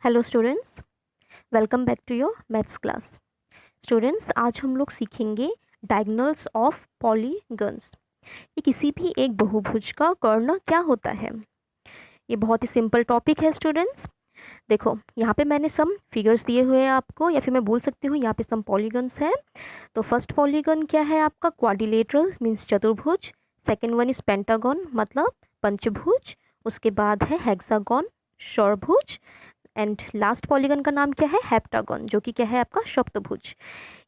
Hello students, welcome back to your maths class. Students, आज हम लोग सीखेंगे डायगोनल्स ऑफ पॉलीगन्स। ये किसी भी एक बहुभुज का कर्ण क्या होता है। ये बहुत ही सिंपल टॉपिक है स्टूडेंट्स। देखो, यहाँ पे मैंने सम फिगर्स दिए हुए हैं आपको, या फिर मैं बोल सकती हूँ यहाँ पे सम पॉलीगन्स है। तो फर्स्ट पॉलीगन क्या है आपका? क्वाड्रिलेटरल मीन्स चतुर्भुज। सेकेंड वन इज पेंटागन मतलब पंचभुज। उसके बाद है हेक्सागन षड़भुज। एंड लास्ट पॉलीगन का नाम क्या है? हेप्टागन, जो कि क्या है आपका? सप्तभुज।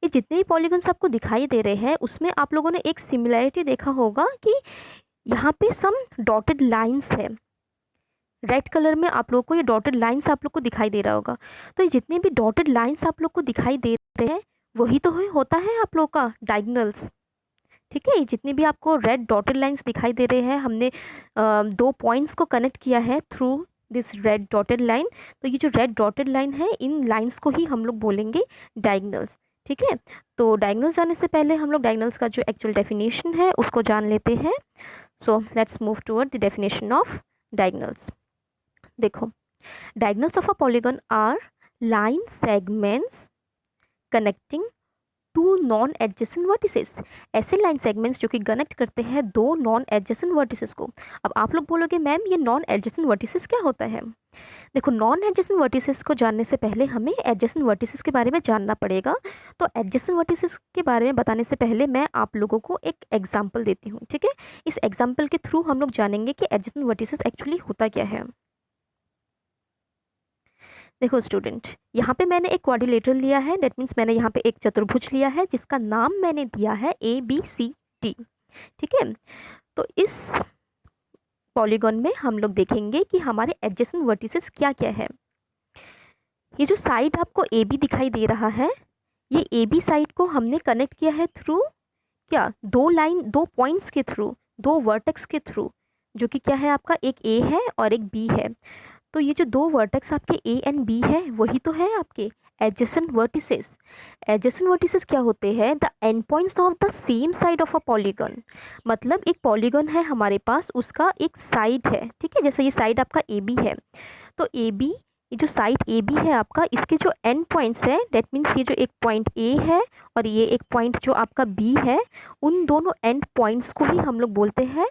ये जितने भी पॉलीगन्स आपको दिखाई दे रहे हैं उसमें आप लोगों ने एक सिमिलैरिटी देखा होगा कि यहाँ पे सम डॉटेड लाइंस है। रेड कलर में आप लोगों को ये डॉटेड लाइंस आप लोग को दिखाई दे रहा होगा। तो ये जितने भी डॉटेड लाइंस आप लोग को दिखाई दे रहे हैं वही तो होता है आप लोग का डायगोनल्स। ठीक है, ये जितने भी आपको रेड डॉटेड लाइंस दिखाई दे रहे हैं, हमने दो पॉइंट्स को कनेक्ट किया है through this red dotted line. तो ये जो रेड डॉटेड लाइन है, इन लाइंस को ही हम लोग बोलेंगे डायगोनल्स। ठीक है, तो डायगोनल्स जाने से पहले हम लोग डायगोनल्स का जो एक्चुअल डेफिनेशन है उसको जान लेते हैं। So let's move toward the definition of diagonals. देखो, diagonals of a polygon are line segments connecting two non adjacent vertices. ऐसे लाइन सेगमेंट्स जो कि कनेक्ट करते हैं दो नॉन एडजेसेंट वर्टिसेस को। अब आप लोग बोलोगे मैम ये नॉन एडजेसेंट वर्टिसेस क्या होता है? देखो, नॉन एडजेसेंट वर्टिसेस को जानने से पहले हमें एडजेसेंट वर्टिसेस के बारे में जानना पड़ेगा। तो एडजेसेंट वर्टिसेस के बारे में बताने से पहले मैं आप लोगों को एक एग्जाम्पल देती हूँ। ठीक है, इस एग्जाम्पल के थ्रू हम लोग जानेंगे कि एडजेसेंट वर्टिसेस एक्चुअली होता क्या है। देखो स्टूडेंट, यहाँ पे मैंने एक क्वाड्रिलेटरल लिया है, डेट मीन्स मैंने यहाँ पे एक चतुर्भुज लिया है जिसका नाम मैंने दिया है ABCD। ठीक है, तो इस पॉलीगन में हम लोग देखेंगे कि हमारे एडजेसेंट वर्टिसेस क्या क्या है। ये जो साइड आपको AB दिखाई दे रहा है, ये AB साइड को हमने कनेक्ट किया है थ्रू क्या? दो लाइन, दो पॉइंट्स के थ्रू, दो वर्टेक्स के थ्रू, जो कि क्या है आपका? एक A है और एक B है। तो ये जो दो वर्टेक्स आपके A एंड B है वही तो है आपके एडजेसेंट वर्टिसेस। एडजेसेंट वर्टिसेस क्या होते हैं? The end points of the same side of a polygon. मतलब एक पॉलीगन है हमारे पास, उसका एक साइड है। ठीक है, जैसे ये साइड आपका AB है, तो AB, ये जो साइड AB है आपका, इसके जो एंड पॉइंट्स है, डेट मीन्स ये जो एक पॉइंट A है और ये एक पॉइंट जो आपका B है, उन दोनों एंड पॉइंट्स को ही हम लोग बोलते हैं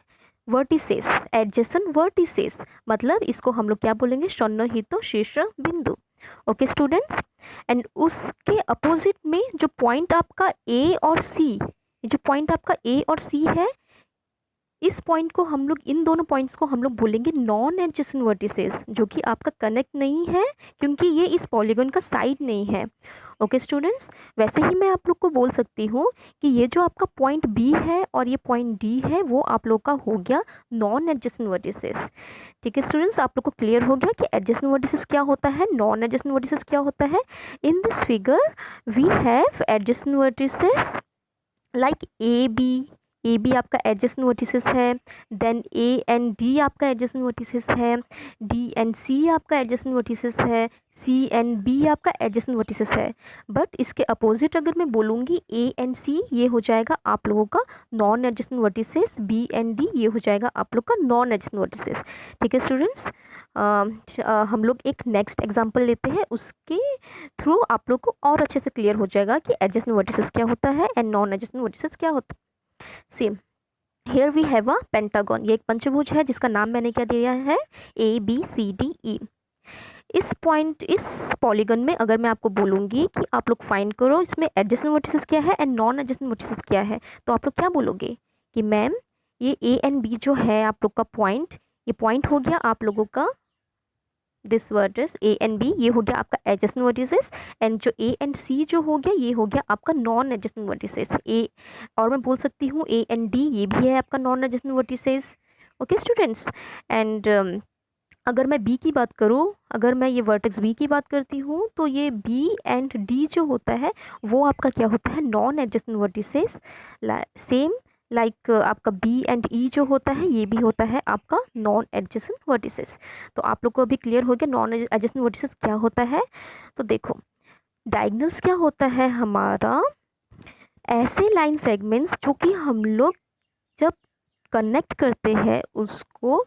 वर्टिसेस, एडजेसेंट वर्टिसेस। मतलब इसको हम लोग क्या बोलेंगे? सन्निहित शीर्ष बिंदु। ओके स्टूडेंट्स, एंड उसके अपोजिट में जो पॉइंट आपका A और C, ये जो पॉइंट आपका A और C है, इस पॉइंट को हम लोग, इन दोनों पॉइंट्स को हम लोग बोलेंगे नॉन एडजेसेंट वर्टिसेस, जो कि आपका कनेक्ट नहीं है क्योंकि ये इस पॉलीगन का साइड नहीं है। ओके स्टूडेंट्स, वैसे ही मैं आप लोग को बोल सकती हूँ कि ये जो आपका पॉइंट B है और ये पॉइंट D है वो आप लोग का हो गया नॉन एडजेसेंट वर्टिसेस। ठीक है स्टूडेंट्स, आप लोग को क्लियर हो गया कि एडजेसेंट वर्टिसेस क्या होता है, नॉन एडजेसेंट वर्टिसेस क्या होता है। In this figure we have adjacent vertices like A B आपका एडजेसेंट वर्टिसेस है, देन ए एंड डी आपका एडजेसेंट वर्टिसेस है, डी एंड सी आपका एडजेसेंट वर्टिसेस है, सी एंड बी आपका एडजेसेंट वर्टिसेस है। बट इसके अपोजिट अगर मैं बोलूँगी ए एंड सी, ये हो जाएगा आप लोगों का non adjacent vertices, B and D ये हो जाएगा आप लोग का नॉन एडजेसेंट वर्टिसेस। ठीक है स्टूडेंट्स, हम लोग एक नेक्स्ट एग्जाम्पल लेते हैं, उसके थ्रू आप लोग को और अच्छे से क्लियर हो जाएगा कि एडजेसेंट वर्टिसेस क्या होता है एंड नॉन एडजेसेंट वर्टिसेस क्या होता है। Same, here we have a pentagon. ये एक पंचभुज है जिसका नाम मैंने क्या दिया है? ABCDE। इस पॉइंट, इस पॉलीगन में अगर मैं आपको बोलूँगी कि आप लोग फाइंड करो इसमें एडजेसेंट वर्टिसेस क्या है एंड नॉन एडजेसेंट वर्टिसेस क्या है, तो आप लोग क्या बोलोगे कि मैम ये A एंड B जो है आप लोग का पॉइंट, ये पॉइंट हो गया आप लोगों का this vertex A and B, ये हो गया आपका एडजेसेंट वर्टिसेस, एंड जो A एंड C जो हो गया ये हो गया आपका नॉन एडजेसेंट वर्टिसेस। A, और मैं बोल सकती हूँ A एंड D ये भी है आपका non adjacent vertices. Okay students, and अगर मैं B की बात करूँ, अगर मैं ये वर्टेक्स B की बात करती हूँ, तो ये B एंड D जो होता है वो आपका क्या होता है? Non adjacent vertices. Same like आपका B एंड E जो होता है ये भी होता है आपका नॉन एडजेसेंट वर्टिसेस। तो आप लोग को अभी क्लियर हो गया नॉन एडजेसेंट वर्टिसेस क्या होता है। तो देखो, डायगोनल्स क्या होता है हमारा? ऐसे लाइन सेगमेंट्स जो कि हम लोग जब कनेक्ट करते हैं उसको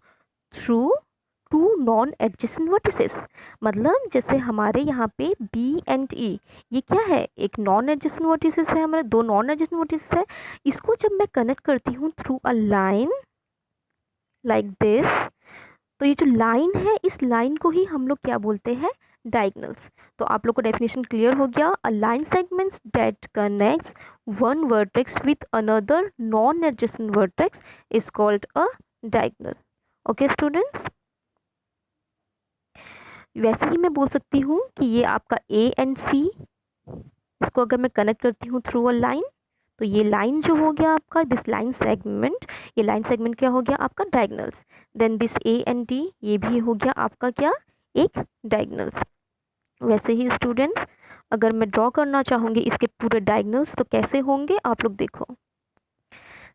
through two non adjacent vertices. मतलब जैसे हमारे यहाँ पे बी एंड ई, ये क्या है, एक नॉन एडजेसेंट वर्टिसेस है, हमारे दो नॉन एडजेसेंट वर्टिसेस है। इसको जब मैं कनेक्ट करती हूँ through a line like this, तो ये जो लाइन है, इस लाइन को ही हम लोग क्या बोलते हैं, डायगोनल्स। तो आप लोग को डेफिनेशन क्लियर हो गया। A line segments that connects one vertex with another non adjacent vertex is called a diagonal. Okay students, वैसे ही मैं बोल सकती हूँ कि ये आपका ए एंड सी, इसको अगर मैं कनेक्ट करती हूँ थ्रू अ लाइन, तो ये लाइन जो हो गया आपका, दिस लाइन सेगमेंट, ये लाइन सेगमेंट क्या हो गया आपका, diagonals. Then this A and D, ये भी हो गया आपका क्या, एक डायगोनल्स। वैसे ही स्टूडेंट्स, अगर मैं ड्रॉ करना चाहूँगी इसके पूरे डायगोनल्स तो कैसे होंगे, आप लोग देखो।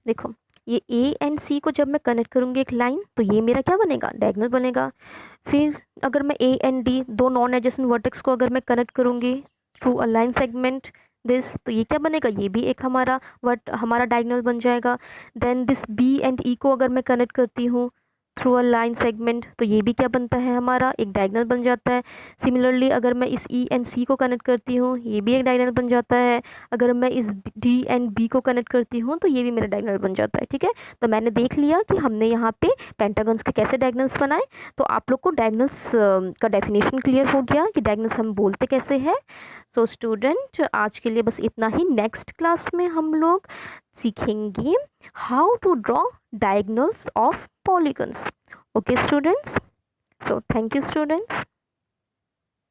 देखो ये ए एंड सी को जब मैं कनेक्ट करूँगी एक लाइन, तो ये मेरा क्या बनेगा, डायगोनल बनेगा। फिर अगर मैं ए एंड डी, दो नॉन एडजेसेंट वर्टेक्स को अगर मैं कनेक्ट करूँगी through a line segment this, तो ये क्या बनेगा, ये भी एक हमारा डायगोनल बन जाएगा। देन दिस बी एंड ई को अगर मैं कनेक्ट करती हूँ थ्रू अ लाइन सेगमेंट, तो ये भी क्या बनता है, हमारा एक डायगोनल बन जाता है। सिमिलरली अगर मैं इस ई एंड सी को कनेक्ट करती हूँ, ये भी एक डायगोनल बन जाता है। अगर मैं इस डी एंड बी को कनेक्ट करती हूँ, तो ये भी मेरा डायगोनल बन जाता है। ठीक है, तो मैंने देख लिया कि हमने यहाँ पे पेंटागन्स के कैसे डायगोनल्स बनाए। तो आप लोग को डायगोनल्स का डेफिनेशन क्लियर हो गया कि डायगोनल्स हम बोलते कैसे हैं। सो स्टूडेंट, आज के लिए बस इतना ही। नेक्स्ट क्लास में हम लोग सीखेंगे how to draw diagonals of polygons. Okay students, so thank you students.